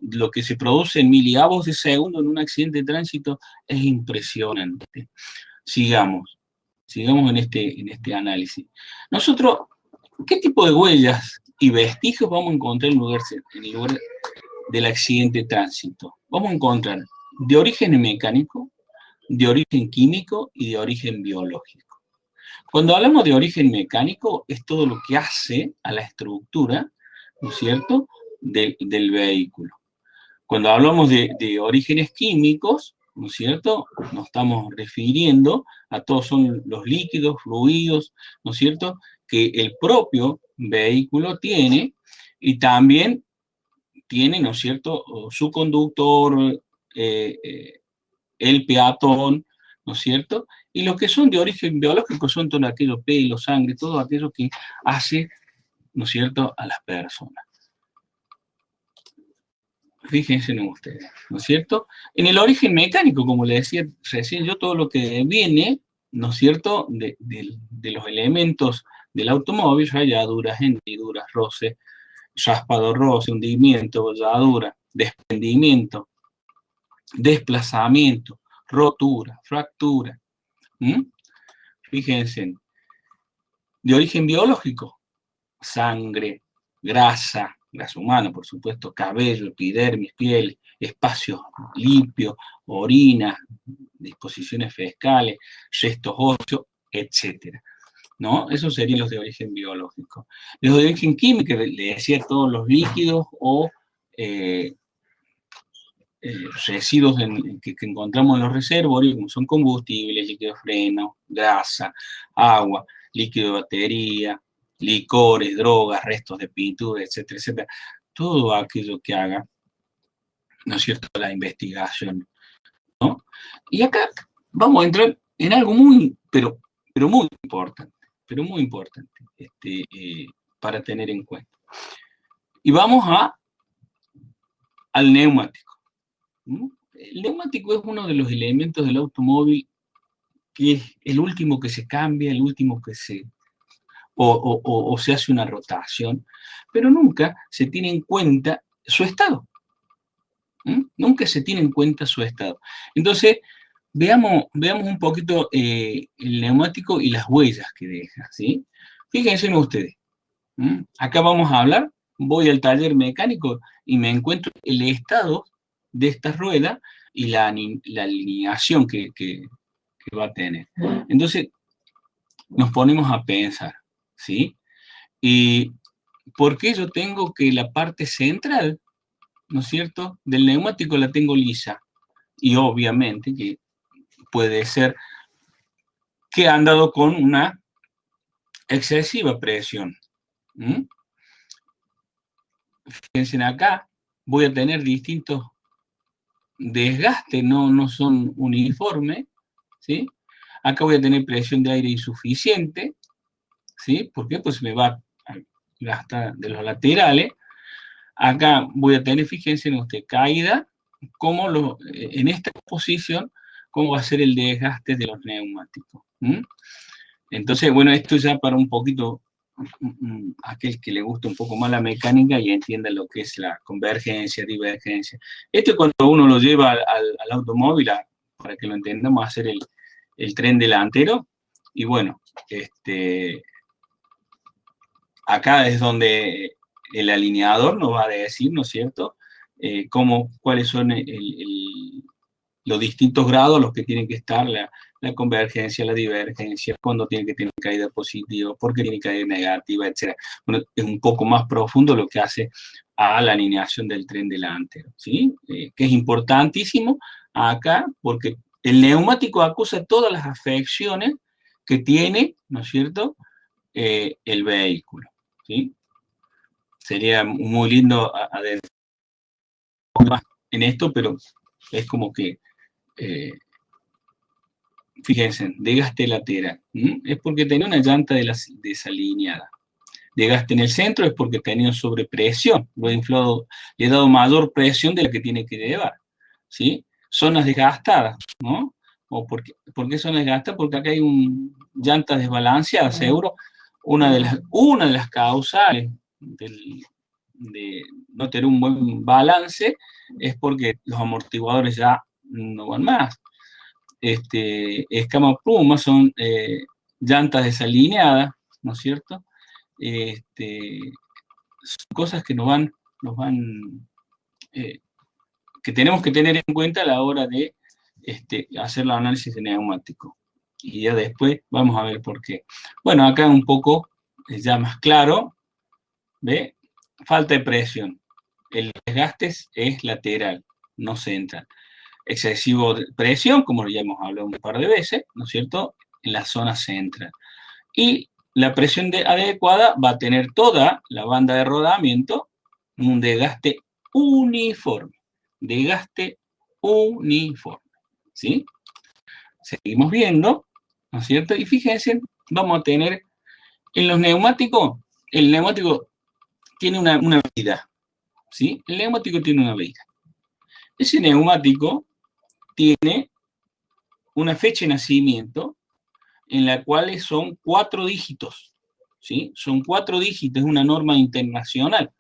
lo que se produce en miliavos de segundo en un accidente de tránsito es impresionante. Sigamos en este análisis. Nosotros, ¿qué tipo de huellas y vestigios vamos a encontrar en el lugar del accidente de tránsito? Vamos a encontrar de origen mecánico, de origen químico y de origen biológico. Cuando hablamos de origen mecánico, es todo lo que hace a la estructura, ¿no es cierto?, del vehículo. Cuando hablamos de orígenes químicos, ¿no es cierto?, nos estamos refiriendo a todos son los líquidos, fluidos, ¿no es cierto?, que el propio vehículo tiene, y también tiene, ¿no es cierto?, su conductor, el peatón, ¿no es cierto?, y los que son de origen biológico son todo aquello, pelo, sangre, todo aquello que hace, ¿no es cierto?, a las personas. Fíjense en ustedes, ¿no es cierto? En el origen mecánico, como le decía recién yo, todo lo que viene, ¿no es cierto?, de los elementos del automóvil, rayaduras, hendiduras, roce, raspado, roce, hundimiento, bolladura, desprendimiento, desplazamiento, rotura, fractura. Fíjense, de origen biológico, sangre, grasa humana, por supuesto, cabello, epidermis, piel, espacio lípido, orina, disposiciones fecales, restos óseos, etc. ¿No? Esos serían los de origen biológico. Los de origen químico, le decía todos los líquidos o residuos que encontramos en los reservorios, como son combustibles, líquido de freno, grasa, agua, líquido de batería, licores, drogas, restos de pintura, etcétera, etcétera. Todo aquello que haga, ¿no es cierto?, la investigación, ¿no? Y acá vamos a entrar en algo pero muy importante, para tener en cuenta. Y vamos al neumático. El neumático es uno de los elementos del automóvil que es el último que se cambia, el último que o se hace una rotación, pero nunca se tiene en cuenta su estado. Nunca se tiene en cuenta su estado. Entonces, veamos un poquito el neumático y las huellas que deja, ¿sí? Fíjense ustedes. Acá vamos a hablar, voy al taller mecánico y me encuentro el estado de esta rueda y la alineación que va a tener. Entonces, nos ponemos a pensar, ¿sí? ¿Y por qué yo tengo que la parte central, ¿no es cierto?, del neumático la tengo lisa? Y obviamente que puede ser que han dado con una excesiva presión. Fíjense acá, voy a tener distintos desgastes, no son uniformes, ¿sí? Acá voy a tener presión de aire insuficiente, ¿sí? ¿Por qué? Pues me va a gastar de los laterales. Acá voy a tener, fíjense en usted, caída, en esta posición, cómo va a ser el desgaste de los neumáticos. Entonces, bueno, esto ya para un poquito aquel que le gusta un poco más la mecánica y entienda lo que es la convergencia, divergencia. Esto cuando uno lo lleva al automóvil, para que lo entendamos, a hacer el tren delantero, y bueno, acá es donde el alineador nos va a decir, ¿no es cierto?, cuáles son los distintos grados a los que tienen que estar la convergencia, la divergencia, cuándo tiene que tener caída positiva, por qué tiene caída negativa, etc. Bueno, es un poco más profundo lo que hace a la alineación del tren delantero, ¿sí? Que es importantísimo acá, porque el neumático acusa todas las afecciones que tiene, ¿no es cierto?, el vehículo, ¿sí? Sería muy lindo en esto, pero es como que fíjense, desgaste lateral, es porque tenía una llanta desalineada. Desgaste en el centro es porque tenía sobrepresión, lo he inflado, le he dado mayor presión de la que tiene que llevar, ¿sí? Zonas desgastadas, ¿no? ¿Por qué zonas desgastadas? Porque acá hay llantas desbalanceadas, seguro. Una de las causales no tener un buen balance, es porque los amortiguadores ya no van más. Escama pluma son llantas desalineadas, ¿no es cierto? Son cosas que que tenemos que tener en cuenta a la hora de hacer el análisis de neumático. Y ya después vamos a ver por qué. Bueno, acá un poco ya más claro, ¿ve? Falta de presión. El desgaste es lateral, no central. Excesivo de presión, como ya hemos hablado un par de veces, ¿no es cierto?, en la zona central. Y la presión adecuada va a tener toda la banda de rodamiento un desgaste uniforme. Desgaste uniforme, ¿sí? Seguimos viendo, ¿no es cierto? Y fíjense, vamos a tener en los neumáticos, el neumático tiene una vida, ¿sí? El neumático tiene una vida. Ese neumático tiene una fecha de nacimiento en la cual son 4 dígitos, ¿sí? Son 4 dígitos, es una norma internacional,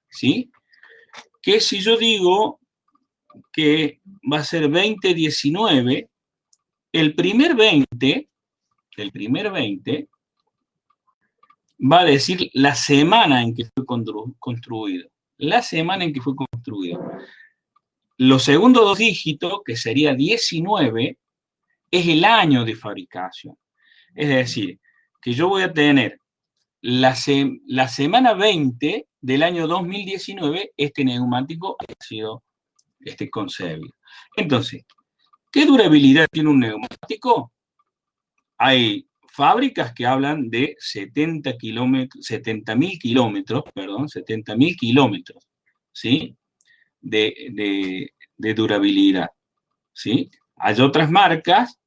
¿sí? Que si yo digo que va a ser 2019, el primer 20 va a decir la semana en que fue construido. La semana en que fue construido. Los segundos 2 dígitos, que sería 19, es el año de fabricación. Es decir, que yo voy a tener la semana 20 del año 2019, este neumático ha sido concebido. Entonces, ¿qué durabilidad tiene un neumático? Hay fábricas que hablan de 70.000 kilómetros, ¿sí? De durabilidad, ¿sí? Hay otras marcas,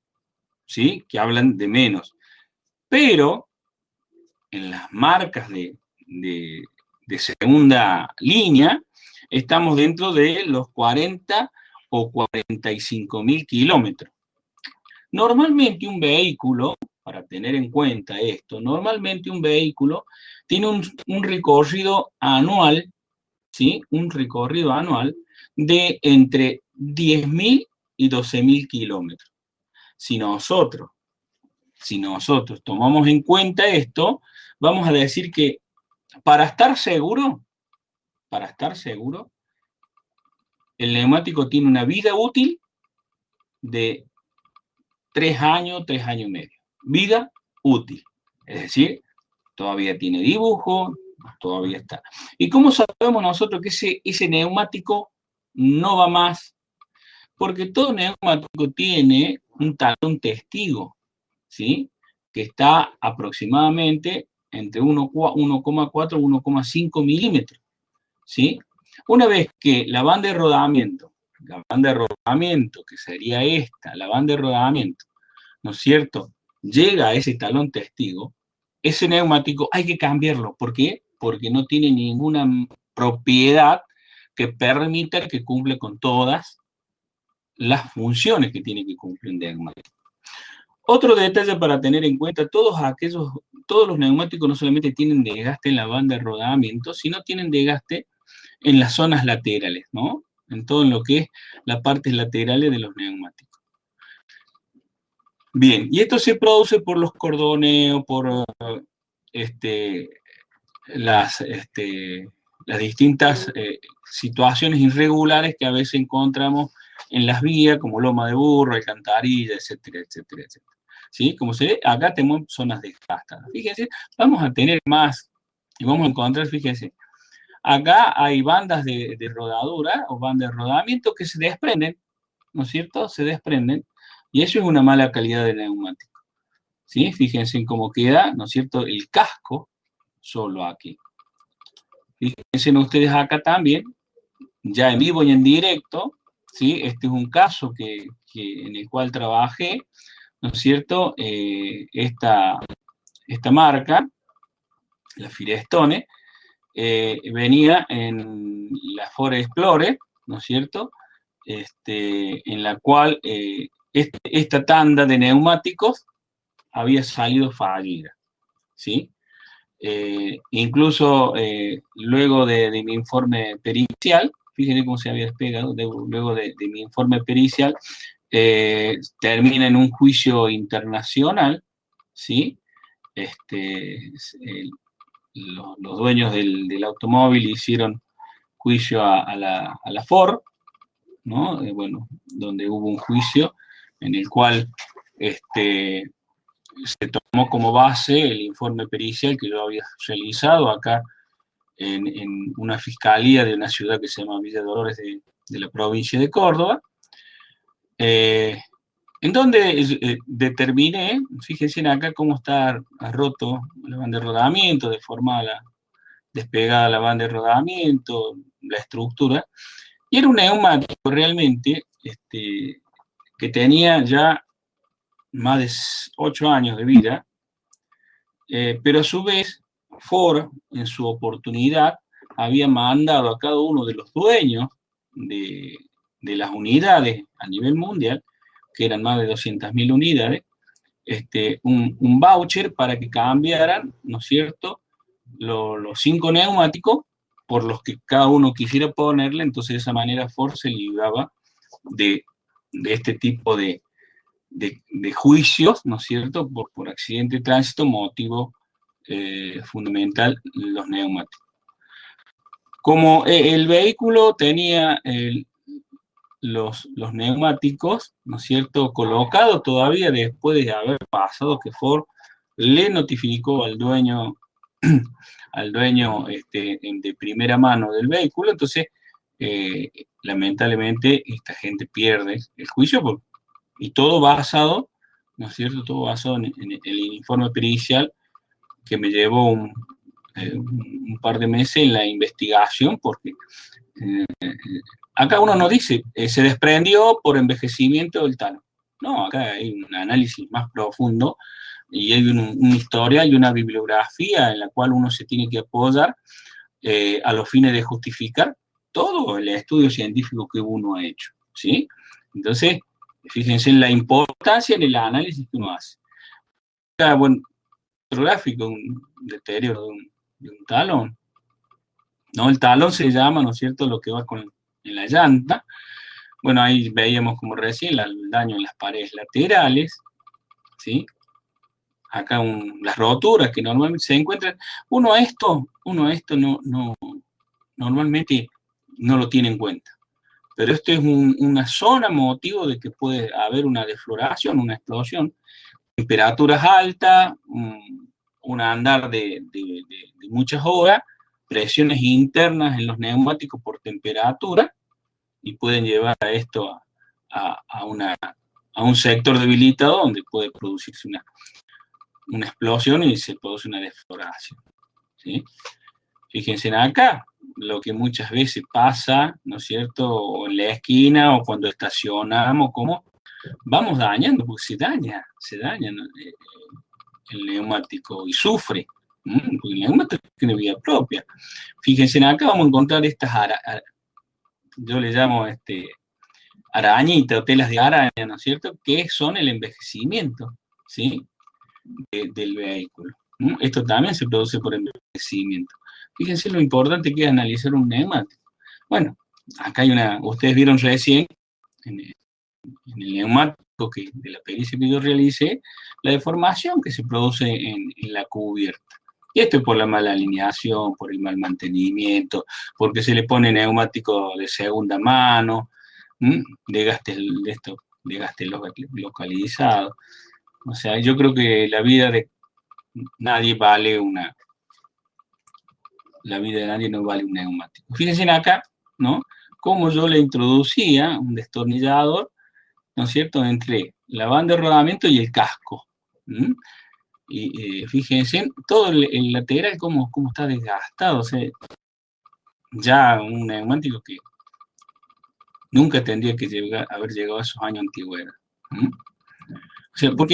¿sí?, que hablan de menos. Pero en las marcas de segunda línea, estamos dentro de los 40 o 45.000 kilómetros. Normalmente un vehículo, para tener en cuenta esto, normalmente un vehículo tiene un recorrido anual, ¿sí? Un recorrido anual de entre 10.000 y 12.000 kilómetros. Si nosotros tomamos en cuenta esto, vamos a decir que para estar seguro, el neumático tiene una vida útil de 3 años, 3 años y medio. Vida útil. Es decir, todavía tiene dibujo, todavía está. ¿Y cómo sabemos nosotros que ese neumático no va más? Porque todo neumático tiene un talón testigo, ¿sí?, que está aproximadamente entre 1,4 y 1,5 milímetros, ¿sí? Una vez que la banda de rodamiento, que sería esta, la banda de rodamiento, ¿no es cierto?, llega a ese talón testigo, ese neumático hay que cambiarlo. ¿Por qué? Porque no tiene ninguna propiedad que permita que cumpla con todas las funciones que tiene que cumplir un neumático. Otro detalle para tener en cuenta, todos los neumáticos no solamente tienen desgaste en la banda de rodamiento, sino tienen desgaste en las zonas laterales, ¿no? En todo lo que es las partes laterales de los neumáticos. Bien, y esto se produce por los cordoneos, por las distintas situaciones irregulares que a veces encontramos en las vías, como loma de burro, alcantarilla, etcétera, etcétera, etcétera. ¿Sí? Como se ve, acá tenemos zonas desgastadas. Fíjense, vamos a tener más, y vamos a encontrar, fíjense, acá hay bandas de rodadura o bandas de rodamiento que se desprenden, ¿no es cierto? Se desprenden, y eso es una mala calidad de neumático. ¿Sí? Fíjense en cómo queda, ¿no es cierto?, el casco solo aquí. Fíjense ustedes acá también, ya en vivo y en directo, ¿sí? Este es un caso en el cual trabajé, ¿no es cierto? Esta marca, la Firestone, venía en la Ford Explorer, ¿no es cierto?, en la cual esta tanda de neumáticos había salido fallida, ¿sí? Incluso luego de mi informe pericial, fíjense cómo se había despegado, luego de mi informe pericial, termina en un juicio internacional, ¿sí? Los dueños del automóvil hicieron juicio a la Ford, ¿no? Bueno, donde hubo un juicio en el cual se tomó como base el informe pericial que yo había realizado acá en una fiscalía de una ciudad que se llama Villa Dolores de la provincia de Córdoba, en donde determiné, fíjense acá cómo está roto la banda de rodamiento, deformada, despegada la banda de rodamiento, la estructura, y era un neumático realmente que tenía ya más de 8 años de vida, pero a su vez Ford, en su oportunidad, había mandado a cada uno de los dueños de las unidades a nivel mundial, que eran más de 200.000 unidades, un voucher para que cambiaran, ¿no es cierto?, los 5 neumáticos por los que cada uno quisiera ponerle. Entonces de esa manera Ford se libraba de este tipo de juicios, ¿no es cierto?, por accidente de tránsito, motivo fundamental, los neumáticos. Como el vehículo tenía los neumáticos, ¿no es cierto?, colocados todavía después de haber pasado que Ford le notificó al dueño de primera mano del vehículo. Entonces, lamentablemente, esta gente pierde el juicio, y todo basado, ¿no es cierto?, todo basado en el informe pericial que me llevó un par de meses en la investigación, porque acá uno no dice, se desprendió por envejecimiento del talón. No, acá hay un análisis más profundo y hay una historia y una bibliografía en la cual uno se tiene que apoyar a los fines de justificar todo el estudio científico que uno ha hecho, ¿sí? Entonces, fíjense en la importancia en el análisis que uno hace. Acá, bueno, otro gráfico, un deterioro de un talón, ¿no? El talón se llama, ¿no es cierto?, lo que va en la llanta. Bueno, ahí veíamos como recién el daño en las paredes laterales, ¿sí? Acá las roturas que normalmente se encuentran. Uno esto normalmente no lo tiene en cuenta. Pero esto es una zona motivo de que puede haber una defloración, una explosión, temperaturas altas, un andar de muchas horas, presiones internas en los neumáticos por temperatura, y pueden llevar a esto a un sector debilitado donde puede producirse una explosión y se produce una defloración, ¿sí? Fíjense en acá, lo que muchas veces pasa, ¿no es cierto?, o en la esquina o cuando estacionamos, como vamos dañando, porque se daña, ¿no?, el neumático y sufre, porque el neumático tiene vida propia. Fíjense en acá, vamos a encontrar estas yo le llamo arañitas o telas de araña, ¿no es cierto?, que son el envejecimiento, ¿sí?, del vehículo. Esto también se produce por envejecimiento. Fíjense lo importante que es analizar un neumático. Bueno, acá hay ustedes vieron recién, en el neumático de la pericia que yo realicé, la deformación que se produce en la cubierta. Y esto es por la mala alineación, por el mal mantenimiento, porque se le pone neumático de segunda mano, desgaste localizado. O sea, yo creo que la vida de nadie no vale un neumático. Fíjense acá, ¿no?, cómo yo le introducía un destornillador, ¿no es cierto?, entre la banda de rodamiento y el casco. Y fíjense todo el lateral cómo está desgastado. O sea, ya un neumático que nunca tendría que haber llegado a esos años de antigüedad. O sea, porque